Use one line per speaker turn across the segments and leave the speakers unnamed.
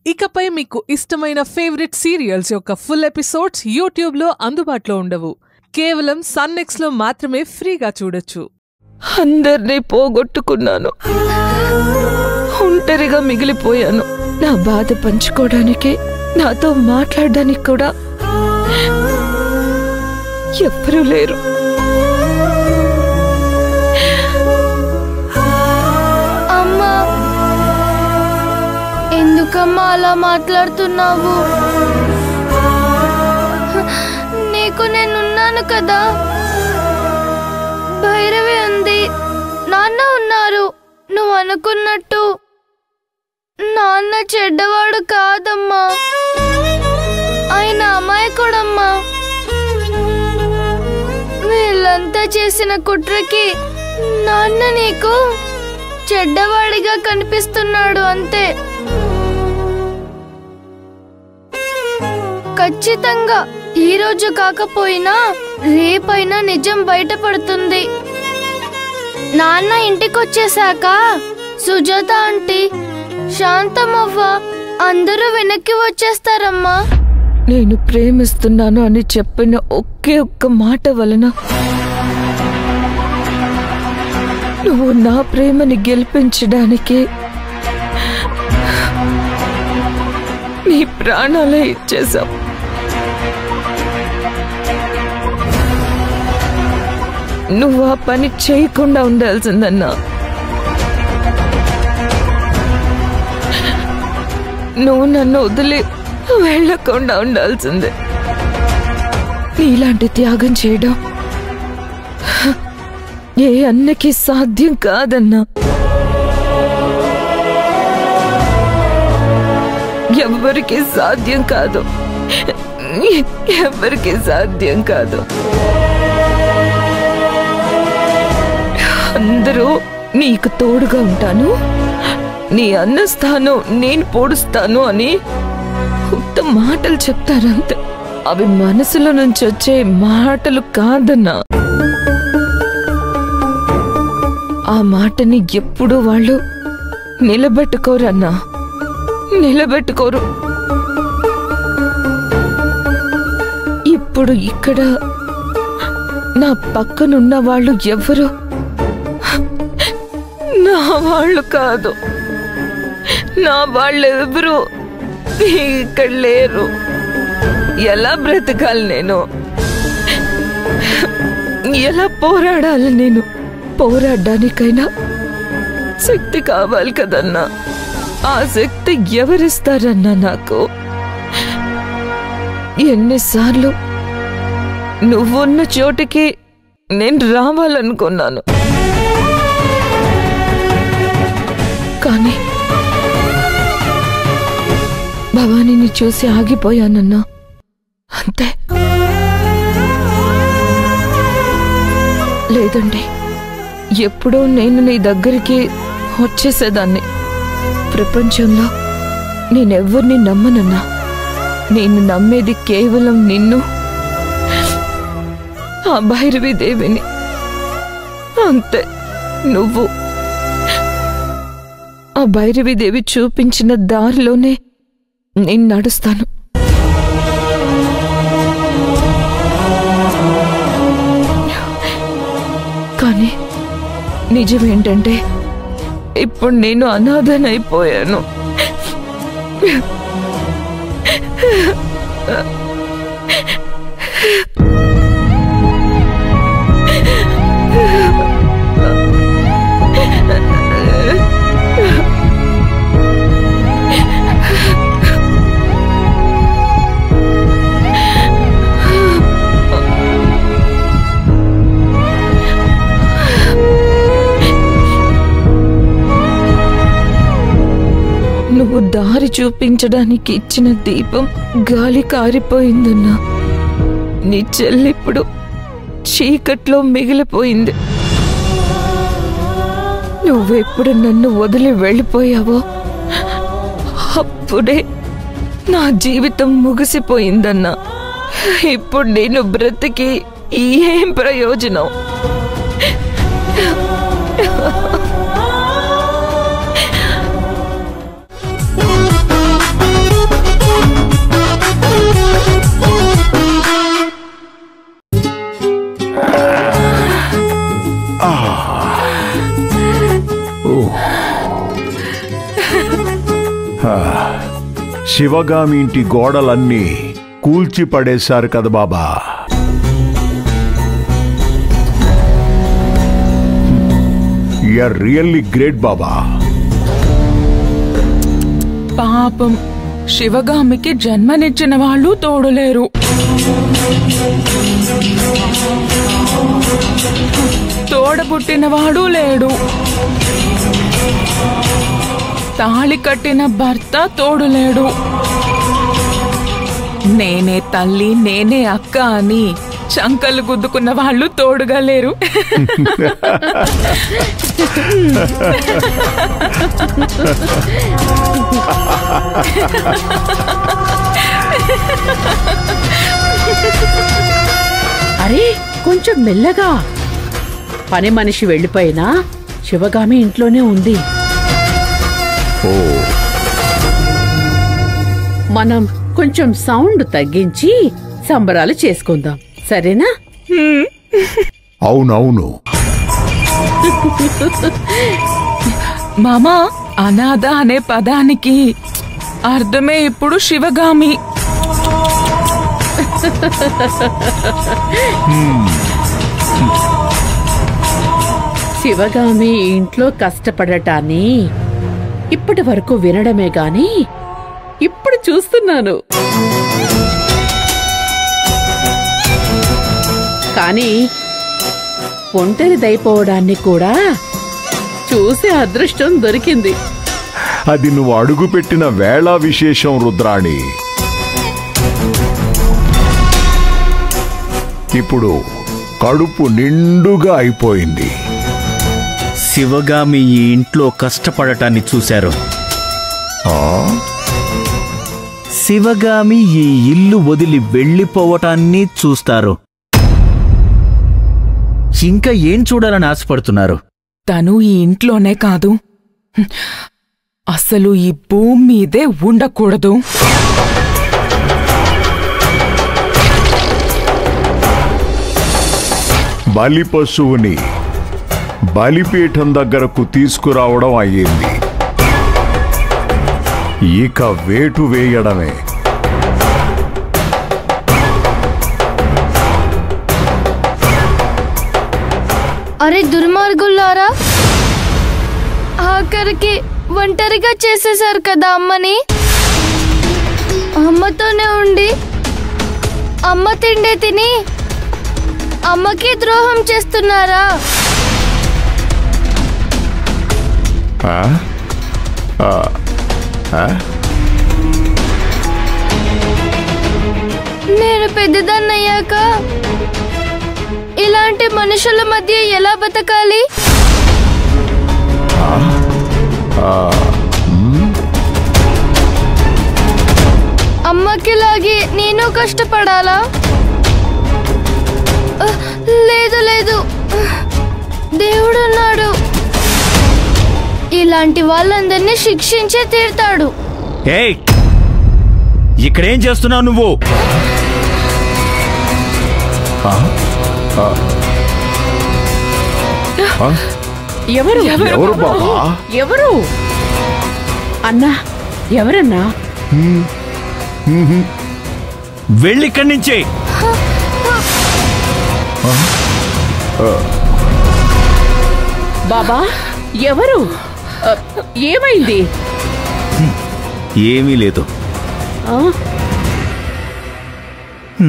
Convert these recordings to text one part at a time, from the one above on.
ఇకపై మీకు ఇష్టమైన ఫేవరెట్ సీరియల్స్ యొక్క ఫుల్ ఎపిసోడ్స్ యూట్యూబ్లో అందుబాటులో ఉండవు. కేవలం సన్నెక్స్లో మాత్రమే ఫ్రీగా చూడొచ్చు.
అందర్నీ పోగొట్టుకున్నాను, ఒంటరిగా మిగిలిపోయాను. నా బాధ పంచుకోవడానికి, నాతో మాట్లాడడానికి కూడా ఎవ్వరూ లేరు.
అమ్మా, ఎందుకమ్మా అలా మాట్లాడుతున్నావు? నీకు నేనున్నాను కదా. భైరవి ఉంది, నాన్న ఉన్నారు. నువ్వు అనుకున్నట్టు నాన్న చెడ్డవాడు కాదమ్మా, ఆయన అమాయకుడమ్మా. వీళ్ళంతా చేసిన కుట్రకి నాన్న నీకు చెడ్డవాడిగా కనిపిస్తున్నాడు అంతే. ఖచ్చితంగా ఈ రోజు కాకపోయినా రేపైనా నిజం బయటపడుతుంది. నాన్న ఇంటికొచ్చేశాక సుజాత ఆంటీ, శాంతమవ్వ అందరూ వెనక్కి వచ్చేస్తారమ్మా.
నేను ప్రేమిస్తున్నాను అని చెప్పిన ఒకే ఒక్క మాట వలన నువ్వు నా ప్రేమని గెలిపించడానికి నీ ప్రాణాలే ఇచ్చేశావు. నువ్వు ఆ పని చేయకుండా ఉండాల్సిందన్నా. నువ్వు నన్ను వదిలి వెళ్ళకుండా ఉండాల్సిందే. నీలాంటి త్యాగం చేయడం ఏ అన్నకి సాధ్యం కాదన్నా. ఎవ్వరికి సాధ్యం కాదు, ఎవ్వరికి సాధ్యం కాదు. అందరూ నీకు తోడుగా ఉంటాను, నీ అన్న స్థానం నేను పోడుస్తాను అని ఉత్త మాటలు చెప్తారంతే. అవి మనసులో నుంచి వచ్చే మాటలు కాదన్నా. ఆ మాటని ఎప్పుడూ వాళ్ళు నిలబెట్టుకోరన్నా, నిలబెట్టుకోరు. ఇప్పుడు ఇక్కడ నా పక్కనున్న వాళ్ళు ఎవరు నా వాళ్ళు కాదు. నా వాళ్ళెవరు ఇక్కడ లేరు. ఎలా బ్రతకాలి నేను? ఎలా పోరాడాలి నేను? పోరాడడానికైనా శక్తి కావాలి కదన్నా. ఆ శక్తి ఎవరిస్తారన్నా నాకు? ఎన్నిసార్లు నువ్వున్న చోటికి నేను రావాలనుకున్నాను, కానీ భవానీని చూసి ఆగిపోయానన్నా, అంతే. లేదండి, ఎప్పుడో నేను నీ దగ్గరికి వచ్చేసేదాన్ని. ప్రపంచంలో నేనెవ్వరిని నమ్మనన్నా. నేను నమ్మేది కేవలం నిన్ను, ఆ భైరవి దేవిని, అంతే. నువ్వు ఆ భైరవి దేవి చూపించిన దారిలోనే నేను నడుస్తాను. కానీ నిజమేంటంటే ఇప్పుడు నేను అనాథనైపోయాను. నువ్వు దారి చూపించడానికి ఇచ్చిన దీపం గాలి కారిపోయిందన్నా. నీ చెల్లిప్పుడు చీకట్లో మిగిలిపోయింది. నువ్వెప్పుడు నన్ను వదిలి వెళ్ళిపోయావో అప్పుడే నా జీవితం ముగిసిపోయిందన్నా. ఇప్పుడు నేను బ్రతికి ఏం ప్రయోజనం?
శివగామి ఇంటి గోడలన్నీ కూల్చి పడేశారు కదా బాబా. యు ఆర్ రియల్లీ గ్రేట్ బాబా.
పాపం శివగామికి జన్మనిచ్చిన వాళ్ళు తోడులేరు. తోడబుట్టినవాడు లేడు. తాళి కట్టిన భర్త తోడులేడు. నేనే తల్లి నేనే అక్క అని చంకలు గుద్దుకున్న వాళ్ళు తోడుగా లేరు.
అరే కొంచెం మెల్లగా. పని మనిషి వెళ్ళిపోయినా శివగామి ఇంట్లోనే ఉంది. మనం కొంచెం సౌండ్ తగ్గించి సంబరాలు చేసుకుందాం, సరేనా?
అవునవును.
మామా, అనాథ అనే పదానికి అర్థమే ఇప్పుడు శివగామి.
శివగామి ఇంట్లో కష్టపడటాన్ని ఇప్పటి వరకు వినడమే గాని ఇప్పుడు చూస్తున్నాను. కానీ ఒంటరిదైపోవడాన్ని కూడా చూసే అదృష్టం దొరికింది.
అది నువ్వు అడుగుపెట్టిన వేళ విశేషం రుద్రాణి. ఇప్పుడు కడుపు నిండుగా అయిపోయింది.
శివగామి ఈ ఇంట్లో కష్టపడటాన్ని చూశారు. శివగామి ఈ ఇల్లు వదిలి వెళ్ళిపోవటాన్ని చూస్తారు. ఇంకా ఏం చూడాలని ఆశపడుతున్నారు?
తను ఈ ఇంట్లోనే కాదు, అసలు ఈ భూమి మీదే ఉండకూడదు.
బలి పశువుని బలిపీఠం దగ్గరకు తీసుకురావడం అయ్యింది. ఇక వేటు వేయడమే.
అరే దుర్మార్గులారా, ఆఖరికి ఒంటరిగా చేసేశారు కదా అమ్మని. అమ్మతోనే ఉండి అమ్మ తిండే తిని అమ్మకి ద్రోహం చేస్తున్నారా? నేను పెద్దదాన్నయ్యాక ఇలాంటి మనుషుల మధ్య ఎలా బతకాలి? అమ్మకిలాగే నేను కష్టపడాలా? లేదు లేదు, దేవుడున్నాడు. ఇలాంటి వాళ్ళందరినీ శిక్షించే తీరుతాడు.
ఏయ్, ఇక్కడేం చేస్తున్నావు నువ్వు?
ఎవరు
ఎవరు బాబా?
ఎవరు అన్నా? ఎవరన్నా?
వెళ్ళిక్కడి నుంచి.
బాబా ఎవరు? ఏమైంది?
ఏమీ లేదు.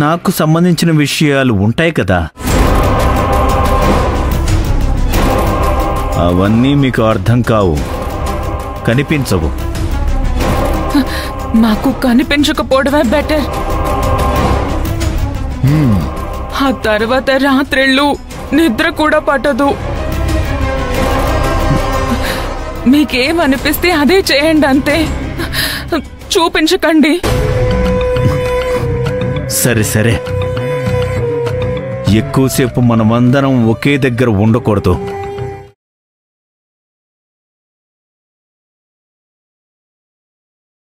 నాకు సంబంధించిన విషయాలు ఉంటాయి కదా, అవన్నీ మీకు అర్థం కావు, కనిపించవు.
మాకు కనిపించకపోవడమే బెటర్. ఆ తర్వాత రాత్రిళ్ళు నిద్ర కూడా పట్టదు. మీకేమనిపిస్తే అదే చేయండి, అంతే. చూపించకండి.
సరే సరే, ఎక్కువసేపు మనమందరం ఒకే దగ్గర ఉండకూడదు.